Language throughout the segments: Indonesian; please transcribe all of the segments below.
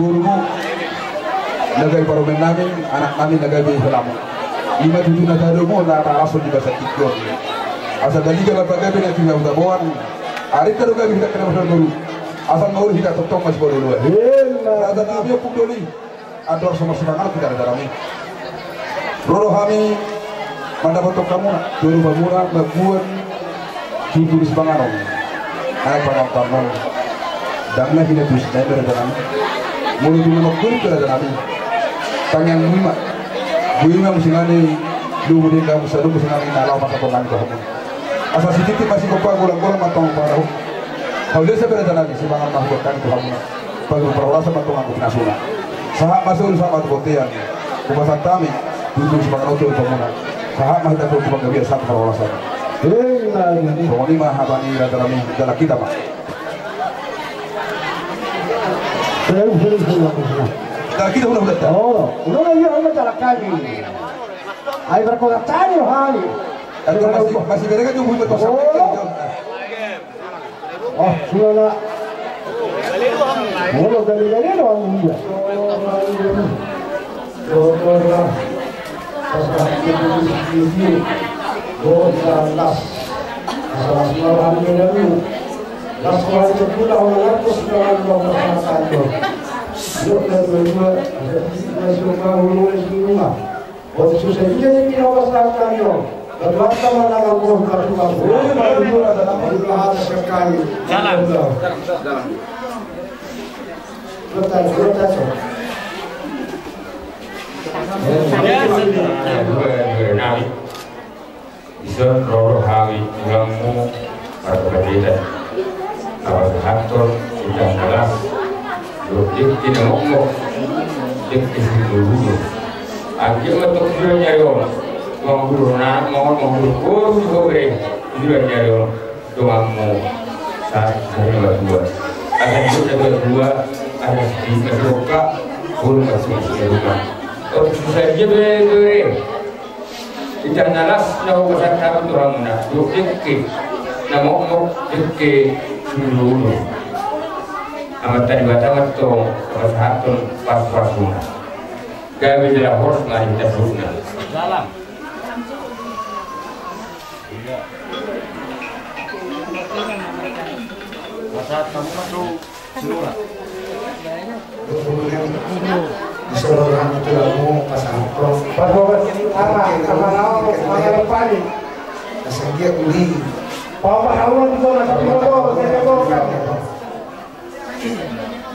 gurumu lagay paromen namin, anak namin lagay di Islam. Lima tujuh nagado mo na taraso di basa tikyo. Asa dali ka paggabi na tinggal utabuan. Ari ka gabi kita kena masal guru. Asal guru kita totong mas guru lu. Ada nabi pukuli. Ador sama semangat kita ada kami. Roro kami mendapat kamu dulu bamura baguan tujuh semangat. Anak penonton dangna kita tuh dari dalam. Mulut ini makul dari dalam. Tangan lima. Buima musingani dulu dia kamu selalu musingani nalar masa pengan kamu. Asal sedikit masih kopar gulang-gulang matang parau. Kalau dia sebenarnya lagi semangat mahbukan kamu. Baru perwasa matang aku pinasuna. Sahak masuk sama botian. Kupasan kami duduk semangat untuk pemuda. Sahak mah kita cuma gabiar satu perwasa. Pokoknya mah habani dalam kita mah. Kita udah tahu. Oh, udah lagi orang cara kali. Ayo berkotak tadi hari. Masih beda kan jumlah betul sama. Oh, sudah. Mau gali doang dia. Bisa roh hawi ulangmu atau berbeda. Kalau kantor sudah jelas, dia tidak ngomong, dia kisah dulu. Akhirnya untuk dia nyari orang, mau guru nak, mau guru sore, dia nyari orang, doamu satu dua. Ada dua, ada tiga doa, guru masih lupa. Oh susah aja beri. Kita nalas nyawa besar orang nak, dukik, nama umur dukik dulu. Amat tadi batang atau persatuan pas-pasuna. Kami tidak harus lari kita sunnah. Salam. Masalah kamu masuk semua. Disuruh orang itu lalu pasang pro. Bapak apa nama yang paling? Pasang dia uli. Bapak Allah itu nak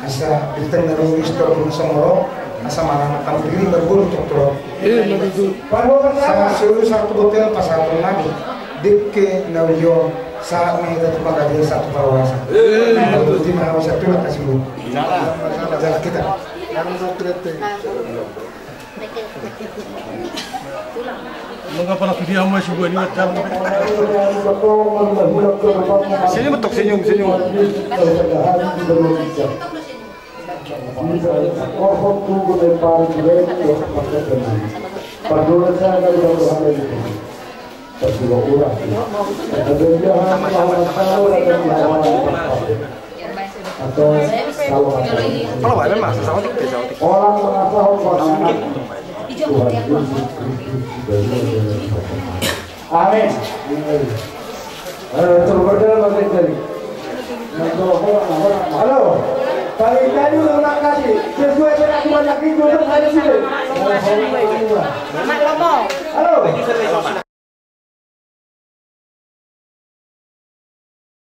Asa kita naruh istor pun semua. Asa mana kamu diri berburu untuk. Bapak Sama seluruh satu hotel pasang nabi. Dekke nawiyo saat kita cuma gaji satu perwasa. Lalu di mana satu nak kasih bu. Jalan kita. Mengapa nak dia masih buat ini macam? Senyum betul senyum. Kalau ada mas, sama tik. orang merasa hormat. Amin. Terberdalam balik tadi. Halo. Kali tadi ulang kali. Sesuai dengan banyak itu hari sini.